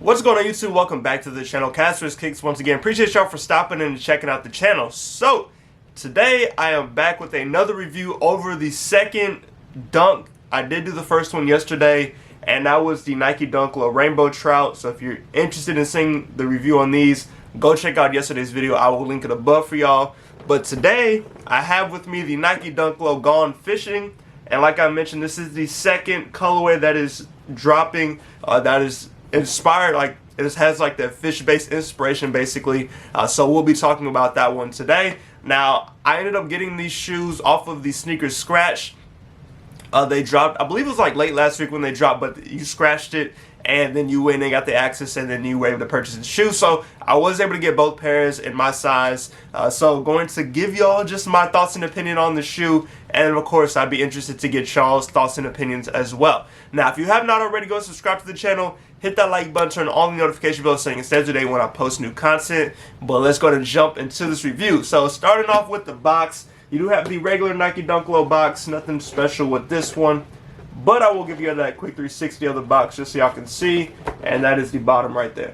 What's going on YouTube? Welcome back to the channel. Casper's Kicks once again. Appreciate y'all for stopping in and checking out the channel. So, today I am back with another review over the second dunk. I did do the first one yesterday, and that was the Nike Dunk Low Rainbow Trout. So if you're interested in seeing the review on these, go check out yesterday's video. I will link it above for y'all. But today, I have with me the Nike Dunk Low Gone Fishing. And like I mentioned, this is the second colorway that is dropping, that is inspired, like it has like that fish-based inspiration basically. So we'll be talking about that one today. Now, I ended up getting these shoes off of the Sneakers Scratch. They dropped, I believe it was like late last week when they dropped, but you scratched it and then you went and got the access and then you were able to purchase the shoe. So I was able to get both pairs in my size. So going to give y'all just my thoughts and opinion on the shoe, and of course I'd be interested to get y'all's thoughts and opinions as well. Now, if you have not already, go subscribe to the channel, hit that like button, turn on the notification bell so you can stay today when I post new content. But let's go and jump into this review. So starting off with the box, you do have the regular Nike Dunk Low box, nothing special with this one. But I will give you that quick 360 of the box just so y'all can see, and that is the bottom right there.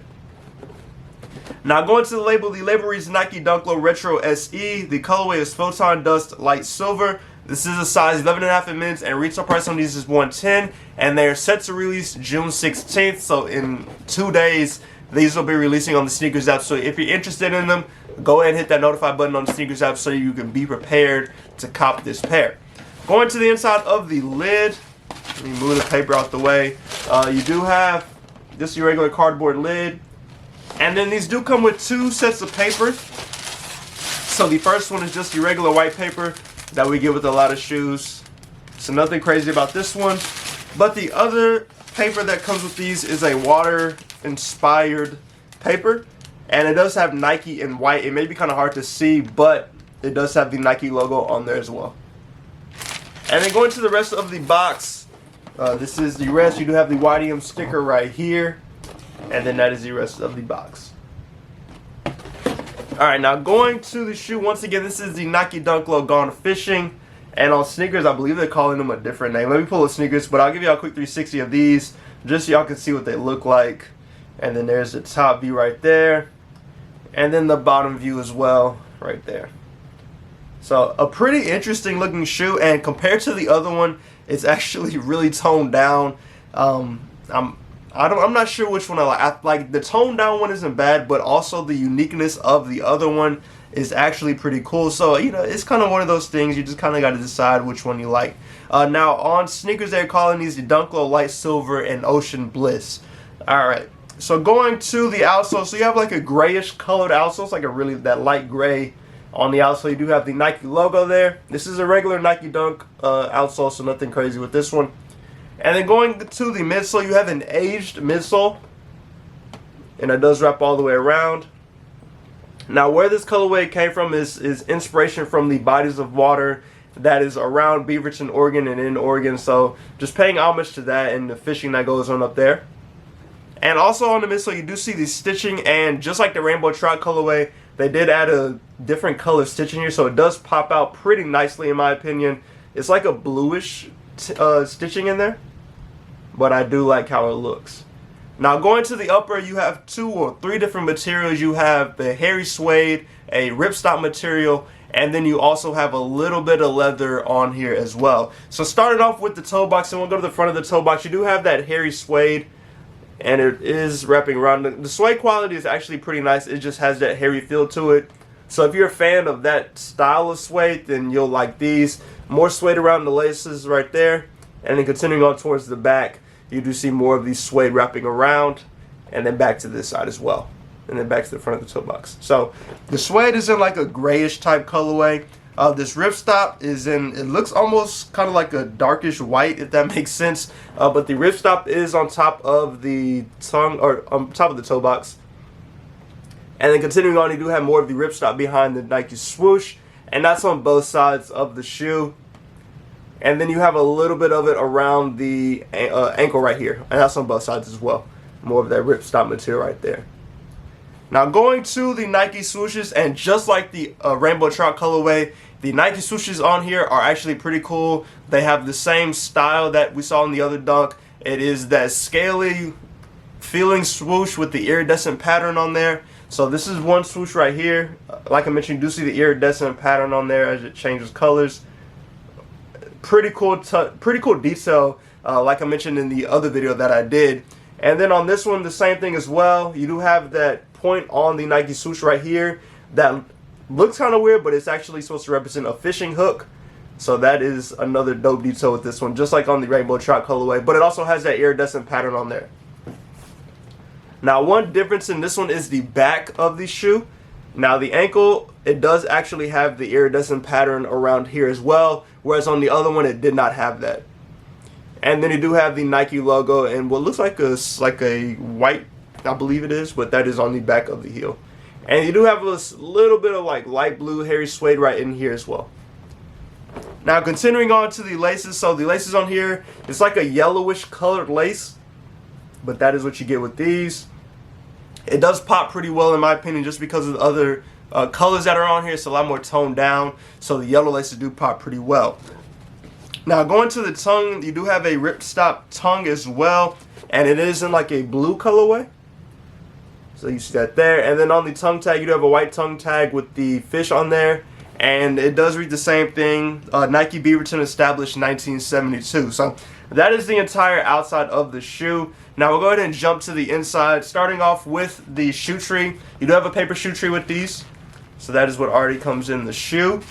Now going to the label reads Nike Dunk Low Retro SE. The colorway is Photon Dust Light Silver. This is a size 11.5 in men's, and retail price on these is $110, and they are set to release June 16th. So in 2 days, these will be releasing on the Sneakers app. So if you're interested in them, go ahead and hit that notify button on the Sneakers app so you can be prepared to cop this pair. Going to the inside of the lid, let me move the paper out the way. You do have just your regular cardboard lid, and then these do come with two sets of paper. So the first one is just the regular white paper that we get with a lot of shoes. So nothing crazy about this one. But the other paper that comes with these is a water-inspired paper, and it does have Nike in white. It may be kind of hard to see, but it does have the Nike logo on there as well. And then going to the rest of the box, this is the rest. You do have the YDM sticker right here, and then that is the rest of the box. Alright, now going to the shoe, once again, this is the Nike Dunk Low Gone Fishing, and on Sneakers, I believe they're calling them a different name. Let me pull the Sneakers, but I'll give you a quick 360 of these, just so y'all can see what they look like. And then there's the top view right there, and then the bottom view as well, right there. So, a pretty interesting looking shoe, and compared to the other one, it's actually really toned down. I'm not sure which one I like. Like the toned down one isn't bad, but also the uniqueness of the other one is actually pretty cool. So, you know, it's kind of one of those things. You just kind of got to decide which one you like. Now, on Sneakers, they're calling these the Dunk Low Light Silver and Ocean Bliss. Alright, so going to the outsole. So you have like a grayish colored outsole. It's like a really, that light gray on the outsole. You do have the Nike logo there. This is a regular Nike Dunk outsole, so nothing crazy with this one. And then going to the midsole, you have an aged midsole, and it does wrap all the way around. Now, where this colorway came from is inspiration from the bodies of water that is around Beaverton, Oregon, and in Oregon. So just paying homage to that and the fishing that goes on up there. And also on the midsole, you do see the stitching, and just like the Rainbow Trout colorway, they did add a different color stitching here, so it does pop out pretty nicely in my opinion. It's like a bluish stitching in there, but I do like how it looks. Now going to the upper, you have 2 or 3 different materials. You have the hairy suede, a ripstop material, and then you also have a little bit of leather on here as well. So starting off with the toe box, and we'll go to the front of the toe box. You do have that hairy suede, and it is wrapping around. The suede quality is actually pretty nice. It just has that hairy feel to it. So if you're a fan of that style of suede, then you'll like these. More suede around the laces right there. And then continuing on towards the back, you do see more of these suede wrapping around. And then back to this side as well. And then back to the front of the toe box. So the suede is in like a grayish type colorway. This ripstop is in, it looks almost kind of like a darkish white, if that makes sense. But the ripstop is on top of the tongue, or on top of the toe box. And then continuing on, you do have more of the ripstop behind the Nike swoosh, and that's on both sides of the shoe. And then you have a little bit of it around the ankle right here, and that's on both sides as well. More of that ripstop material right there. Now going to the Nike swooshes, and just like the Rainbow Trout colorway, the Nike swooshes on here are actually pretty cool. They have the same style that we saw in the other dunk. It is that scaly feeling swoosh with the iridescent pattern on there. So this is one swoosh right here. Like I mentioned, you do see the iridescent pattern on there as it changes colors. Pretty cool detail, like I mentioned in the other video that I did. And then on this one, the same thing as well. You do have that point on the Nike swoosh right here that looks kind of weird, but it's actually supposed to represent a fishing hook. So that is another dope detail with this one, just like on the Rainbow Trout colorway. But it also has that iridescent pattern on there. Now, one difference in this one is the back of the shoe. Now, the ankle, it does actually have the iridescent pattern around here as well, whereas on the other one, it did not have that. And then you do have the Nike logo and what looks like a white, I believe it is, but that is on the back of the heel. And you do have a little bit of like light blue hairy suede right in here as well. Now, continuing on to the laces, so the laces on here, it's like a yellowish colored lace, but that is what you get with these. It does pop pretty well in my opinion, just because of the other colors that are on here. It's a lot more toned down, so the yellow laces do pop pretty well. Now, going to the tongue, you do have a ripstop tongue as well, and it is in like a blue colorway. So you see that there, and then on the tongue tag, you do have a white tongue tag with the fish on there. And it does read the same thing, Nike Beaverton established 1972. So that is the entire outside of the shoe. Now we'll go ahead and jump to the inside, starting off with the shoe tree. You do have a paper shoe tree with these. So that is what already comes in the shoe.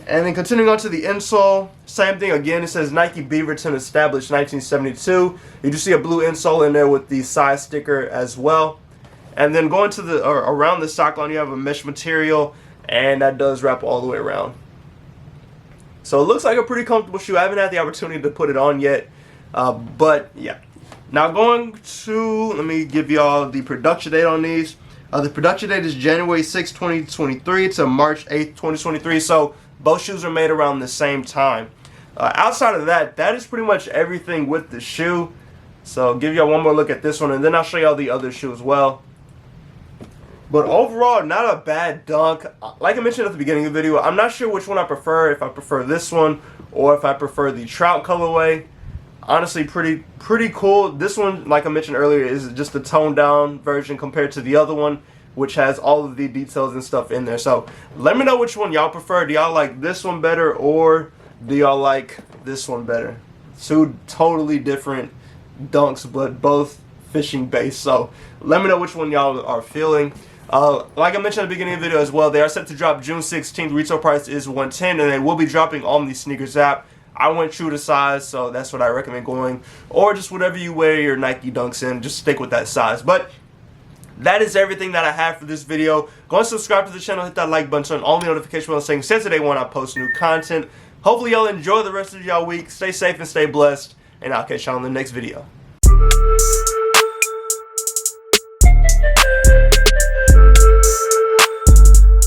And then continuing on to the insole, same thing again. It says Nike Beaverton established 1972. You do see a blue insole in there with the size sticker as well. And then going to the around the sock line, you have a mesh material. And that does wrap all the way around. So it looks like a pretty comfortable shoe. I haven't had the opportunity to put it on yet. But yeah. Now going to, let me give y'all the production date on these. The production date is January 6, 2023 to March 8, 2023. So both shoes are made around the same time. Outside of that, that is pretty much everything with the shoe. So I'll give y'all one more look at this one, and then I'll show y'all the other shoe as well. But overall, not a bad dunk. Like I mentioned at the beginning of the video, I'm not sure which one I prefer, if I prefer this one or if I prefer the Trout colorway. Honestly, pretty cool. This one, like I mentioned earlier, is just a toned down version compared to the other one, which has all of the details and stuff in there. So let me know which one y'all prefer. Do y'all like this one better, or do y'all like this one better? Two totally different dunks, but both fishing based. So let me know which one y'all are feeling. Like I mentioned at the beginning of the video as well, they are set to drop June 16th. Retail price is $110, and they will be dropping on the sneakers app. I went true to size, so that's what I recommend going. Or just whatever you wear your Nike Dunks in, just stick with that size. But that is everything that I have for this video. Go and subscribe to the channel, hit that like button, turn on all the notification bells saying since today when I post new content. Hopefully y'all enjoy the rest of y'all week. Stay safe and stay blessed, and I'll catch y'all in the next video.